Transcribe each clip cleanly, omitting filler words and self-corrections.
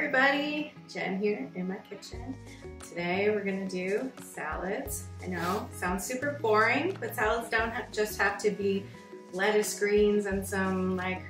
everybody, Jen here in my kitchen. Today we're gonna do salads. I know, sounds super boring, but salads don't just have to be lettuce, greens, and some like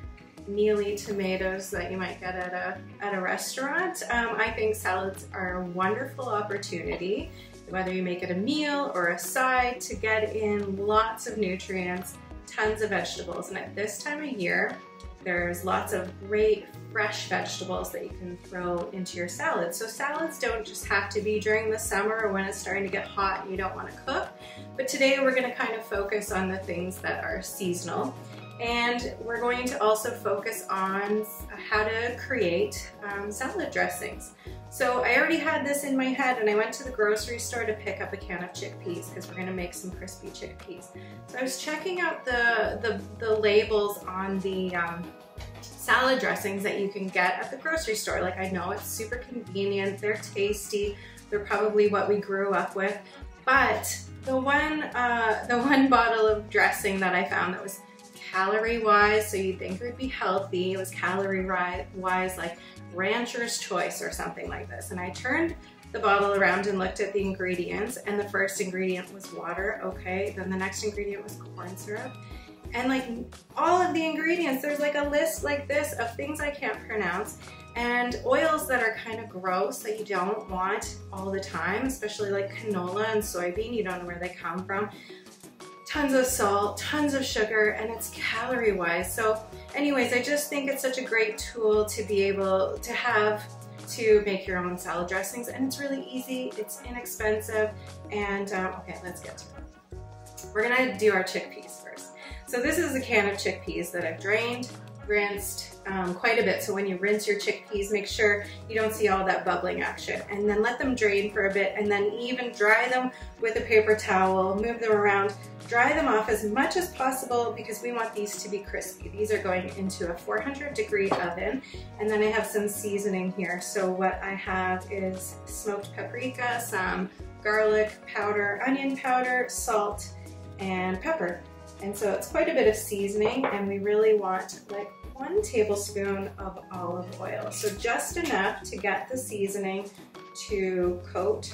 mealy tomatoes that you might get at a restaurant. I think salads are a wonderful opportunity, whether you make it a meal or a side, to get in lots of nutrients, tons of vegetables. And at this time of year, there's lots of great fresh vegetables that you can throw into your salad. So salads don't just have to be during the summer or when it's starting to get hot and you don't want to cook. But today we're going to kind of focus on the things that are seasonal. And we're going to also focus on how to create salad dressings. So I already had this in my head and I went to the grocery store to pick up a can of chickpeas because we're going to make some crispy chickpeas. So I was checking out the labels on the salad dressings that you can get at the grocery store. Like, I know it's super convenient, they're tasty, they're probably what we grew up with, but the one bottle of dressing that I found that was calorie-wise, so you'd think it would be healthy, it was calorie-wise, like Rancher's Choice or something like this. And I turned the bottle around and looked at the ingredients, and the first ingredient was water, okay, then the next ingredient was corn syrup. And like all of the ingredients, there's like a list like this of things I can't pronounce, and oils that are kind of gross that you don't want all the time, especially like canola and soybean, you don't know where they come from. Tons of salt, tons of sugar, and it's calorie wise. So anyways, I just think it's such a great tool to be able to have to make your own salad dressings, and it's really easy, it's inexpensive, and okay, let's get to it. We're gonna do our chickpeas first. So this is a can of chickpeas that I've drained, rinsed quite a bit. So when you rinse your chickpeas, make sure you don't see all that bubbling action, and then let them drain for a bit, and then even dry them with a paper towel, move them around, dry them off as much as possible because we want these to be crispy. These are going into a 400-degree oven, and then I have some seasoning here. So what I have is smoked paprika, some garlic powder, onion powder, salt, and pepper. And so it's quite a bit of seasoning, and we really want like 1 tablespoon of olive oil. So just enough to get the seasoning to coat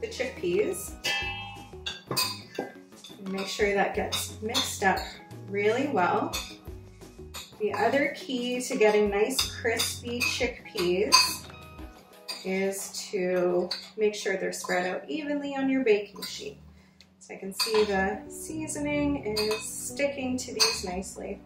the chickpeas. And make sure that gets mixed up really well. The other key to getting nice crispy chickpeas is to make sure they're spread out evenly on your baking sheet. So I can see the seasoning is sticking to these nicely.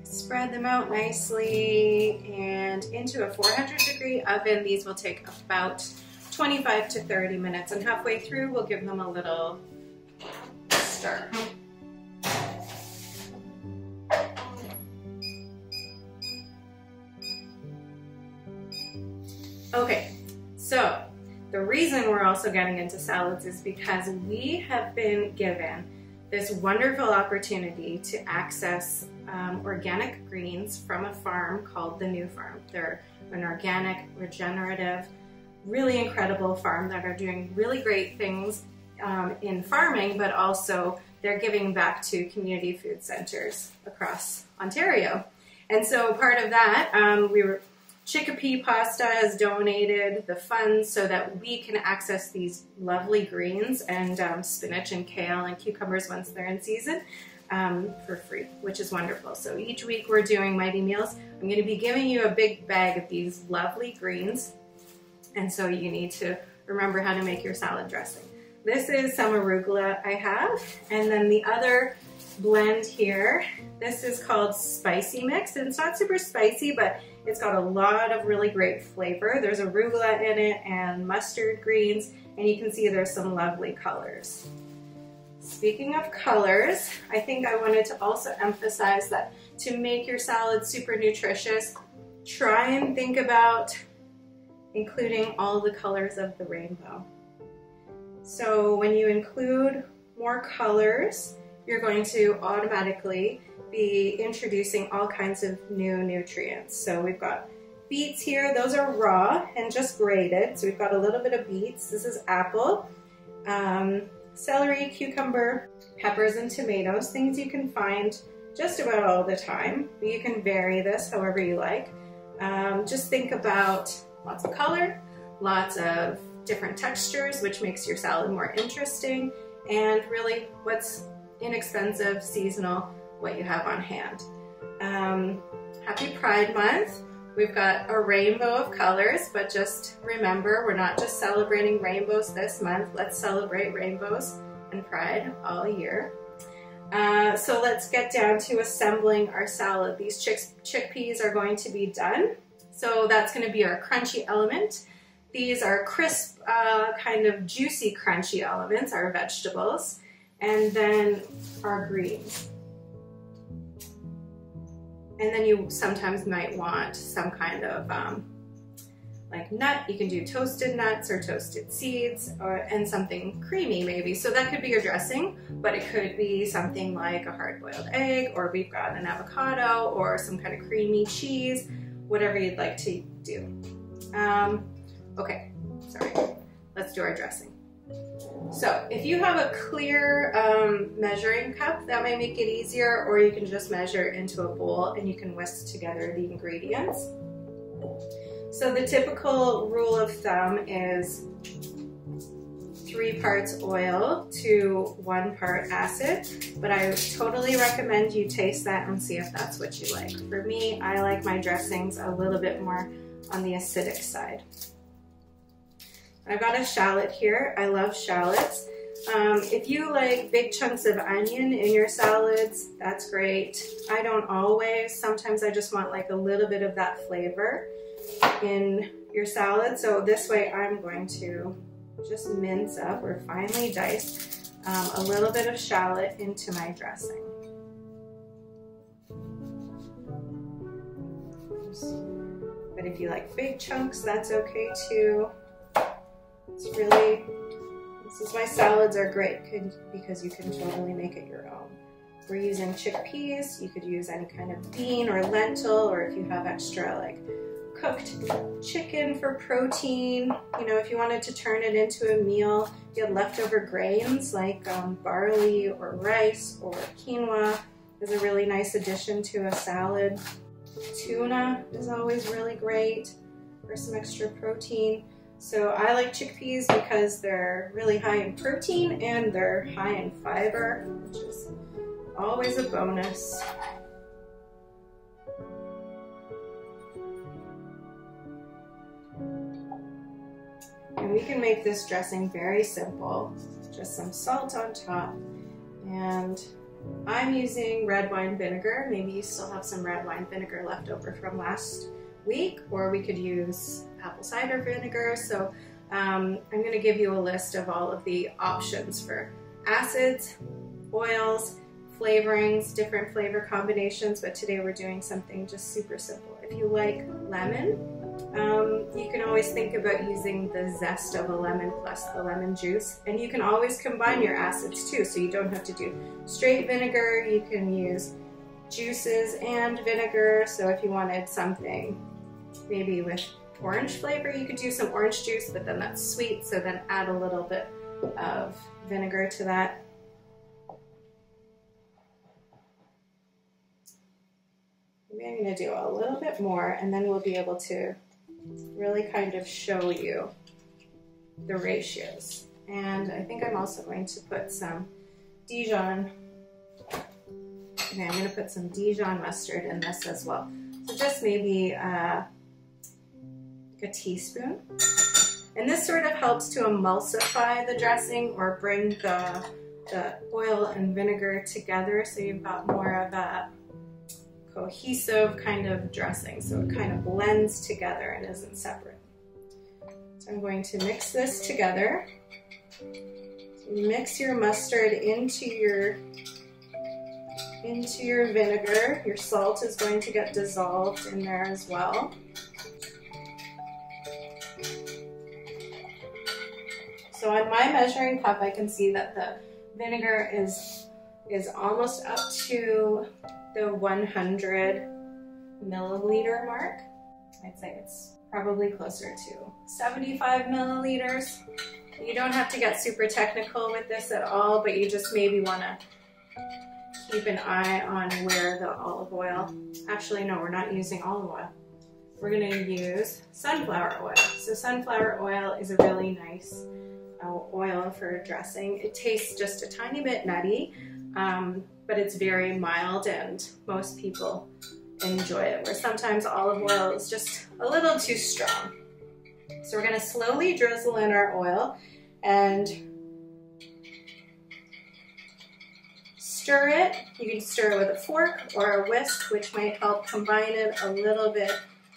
Spread them out nicely and into a 400-degree oven. These will take about 25 to 30 minutes, and halfway through we'll give them a little stir. Okay, so the reason we're also getting into salads is because we have been given this wonderful opportunity to access organic greens from a farm called The New Farm. They're an organic, regenerative, really incredible farm that are doing really great things in farming, but also they're giving back to community food centers across Ontario. And so part of that, Chickpea Pasta has donated the funds so that we can access these lovely greens and spinach and kale and cucumbers once they're in season for free, which is wonderful. So each week we're doing Mighty Meals. I'm going to be giving you a big bag of these lovely greens, and so you need to remember how to make your salad dressing. This is some arugula I have, and then the other blend here, this is called Spicy Mix, and it's not super spicy, but it's got a lot of really great flavor. There's arugula in it and mustard greens, and you can see there's some lovely colors. Speaking of colors, I think I wanted to also emphasize that to make your salad super nutritious, try and think about including all the colors of the rainbow. So when you include more colors, you're going to automatically be introducing all kinds of new nutrients. So we've got beets here. Those are raw and just grated. So we've got a little bit of beets. This is apple, celery, cucumber, peppers, and tomatoes, things you can find just about all the time. You can vary this however you like. Just think about lots of color, lots of different textures, which makes your salad more interesting, and really what's inexpensive, seasonal, what you have on hand. Happy Pride Month. We've got a rainbow of colors, but just remember, we're not just celebrating rainbows this month. Let's celebrate rainbows and pride all year. So let's get down to assembling our salad. These chickpeas are going to be done. So that's going to be our crunchy element. These are crisp, kind of juicy crunchy elements, our vegetables, and then our greens. And then you sometimes might want some kind of like nut. You can do toasted nuts or toasted seeds, and something creamy maybe. So that could be your dressing, but it could be something like a hard-boiled egg, or we've got an avocado, or some kind of creamy cheese, whatever you'd like to do. Okay, sorry, let's do our dressing. So if you have a clear measuring cup, that might make it easier, or you can just measure into a bowl and you can whisk together the ingredients. So the typical rule of thumb is 3 parts oil to 1 part acid, but I totally recommend you taste that and see if that's what you like. For me, I like my dressings a little bit more on the acidic side. I've got a shallot here. I love shallots. If you like big chunks of onion in your salads, that's great. I don't always. Sometimes I just want like a little bit of that flavor in your salad. So this way I'm going to just mince up or finely dice a little bit of shallot into my dressing. But if you like big chunks, that's okay too. It's really, this is why salads are great, because you can totally make it your own. We're using chickpeas. You could use any kind of bean or lentil, or if you have extra like cooked chicken for protein. You know, if you wanted to turn it into a meal, you had leftover grains like barley or rice or quinoa is a really nice addition to a salad. Tuna is always really great for some extra protein. So I like chickpeas because they're really high in protein and they're high in fiber, which is always a bonus. And we can make this dressing very simple. Just some salt on top. And I'm using red wine vinegar. Maybe you still have some red wine vinegar left over from last week, or we could use apple cider vinegar. So I'm going to give you a list of all of the options for acids, oils, flavorings, different flavor combinations, but today we're doing something just super simple. If you like lemon, you can always think about using the zest of a lemon plus the lemon juice, and you can always combine your acids too, so you don't have to do straight vinegar. You can use juices and vinegar. So if you wanted something maybe with orange flavor, you could do some orange juice, but then that's sweet, so then add a little bit of vinegar to that. Maybe I'm going to do a little bit more, and then we'll be able to really kind of show you the ratios. And I think I'm also going to put some Dijon. Okay, I'm going to put some Dijon mustard in this as well. So just maybe a teaspoon. And this sort of helps to emulsify the dressing or bring the oil and vinegar together, so you've got more of a cohesive kind of dressing, so it kind of blends together and isn't separate. So I'm going to mix this together. So mix your mustard into your vinegar. Your salt is going to get dissolved in there as well. So on my measuring cup, I can see that the vinegar is almost up to the 100 milliliter mark. I'd say it's probably closer to 75 milliliters. You don't have to get super technical with this at all, but you just maybe want to keep an eye on where the olive oil, actually no, we're not using olive oil. We're going to use sunflower oil. So sunflower oil is a really nice oil for dressing. It tastes just a tiny bit nutty, but it's very mild and most people enjoy it, where sometimes olive oil is just a little too strong. So we're going to slowly drizzle in our oil and stir it. You can stir it with a fork or a whisk, which might help combine it a little bit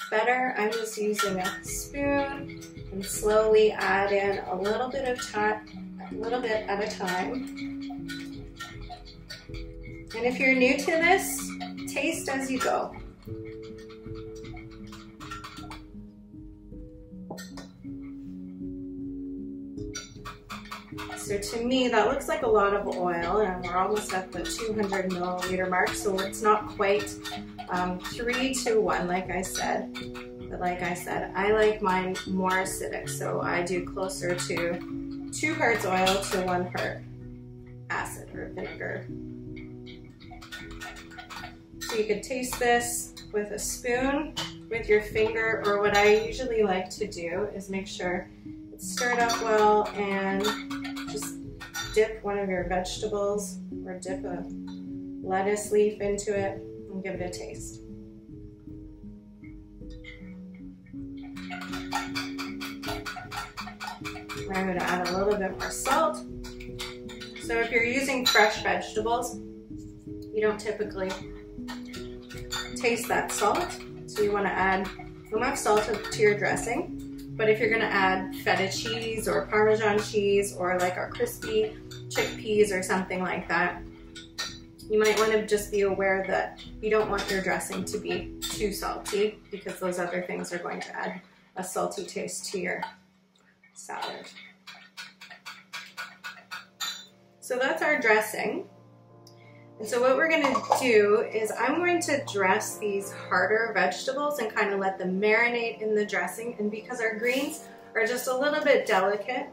better. I'm just using a spoon and slowly add in a little bit at a time. And if you're new to this, taste as you go. So to me, that looks like a lot of oil, and we're almost at the 200 milliliter mark, so it's not quite 3 to 1 like I said. But like I said, I like mine more acidic, so I do closer to 2 parts oil to 1 part acid or vinegar. So you could taste this with a spoon, with your finger, or what I usually like to do is make sure it's stirred up well and just dip one of your vegetables or dip a lettuce leaf into it and give it a taste. I'm going to add a little bit more salt. So if you're using fresh vegetables, you don't typically taste that salt, so you want to add enough salt to your dressing. But if you're going to add feta cheese or Parmesan cheese or like our crispy chickpeas or something like that, you might want to just be aware that you don't want your dressing to be too salty, because those other things are going to add a salty taste to your salad. So that's our dressing. And so what we're going to do is I'm going to dress these harder vegetables and kind of let them marinate in the dressing. And because our greens are just a little bit delicate,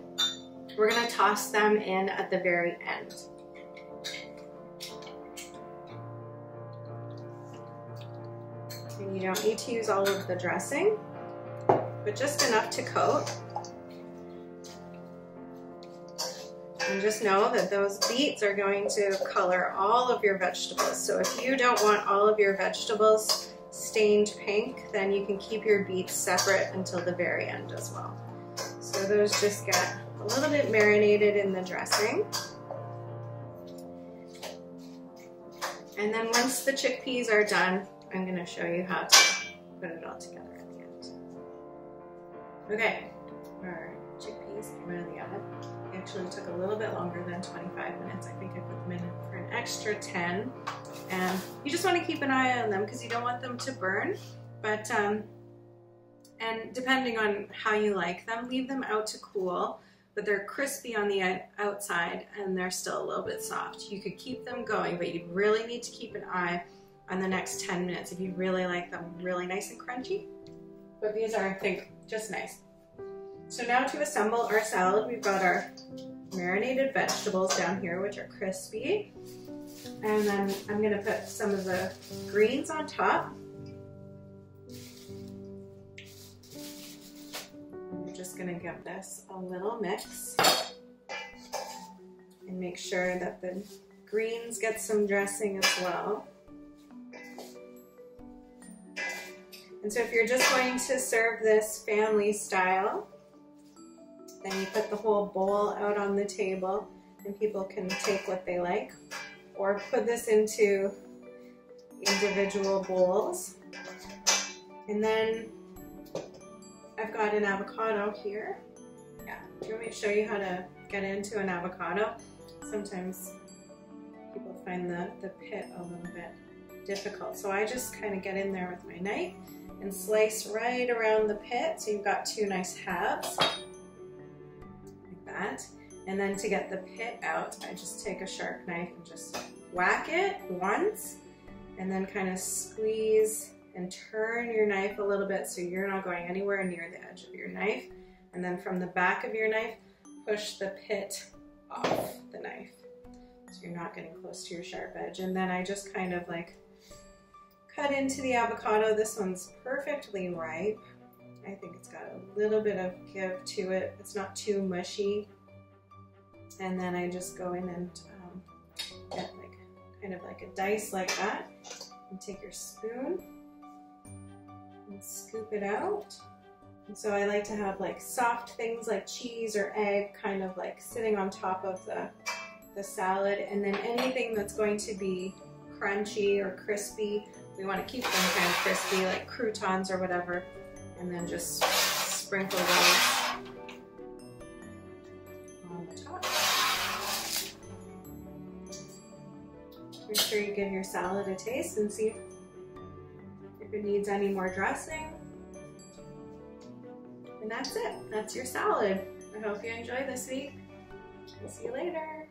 we're going to toss them in at the very end. And you don't need to use all of the dressing, but just enough to coat. And just know that those beets are going to color all of your vegetables. So if you don't want all of your vegetables stained pink, then you can keep your beets separate until the very end as well. So those just get a little bit marinated in the dressing. And then once the chickpeas are done, I'm going to show you how to put it all together at the end. Okay, our chickpeas came out of the oven. Actually took a little bit longer than 25 minutes. I think I put them in for an extra 10. And you just want to keep an eye on them because you don't want them to burn. But and depending on how you like them, leave them out to cool. But they're crispy on the outside and they're still a little bit soft. You could keep them going, but you really need to keep an eye on the next 10 minutes if you really like them really nice and crunchy. But these are, I think, just nice. So now to assemble our salad, we've got our marinated vegetables down here, which are crispy. And then I'm going to put some of the greens on top. I'm just going to give this a little mix and make sure that the greens get some dressing as well. And so if you're just going to serve this family style, then you put the whole bowl out on the table and people can take what they like, or put this into individual bowls. And then I've got an avocado here. Yeah, do you want me to show you how to get into an avocado? Sometimes people find the pit a little bit difficult. So I just kind of get in there with my knife and slice right around the pit, so you've got 2 nice halves. that. And then to get the pit out, I just take a sharp knife and just whack it once, and then kind of squeeze and turn your knife a little bit so you're not going anywhere near the edge of your knife. And then from the back of your knife, push the pit off the knife so you're not getting close to your sharp edge. And then I just kind of like cut into the avocado. This one's perfectly ripe. I think it's got a little bit of give to it. It's not too mushy. And then I just go in and get like kind of like a dice like that, and take your spoon and scoop it out. And so I like to have like soft things like cheese or egg kind of like sitting on top of the salad, and then anything that's going to be crunchy or crispy, we want to keep them kind of crispy, like croutons or whatever, and then just sprinkle those on the top. Make sure you give your salad a taste and see if it needs any more dressing. And that's it. That's your salad. I hope you enjoy this week. We'll see you later.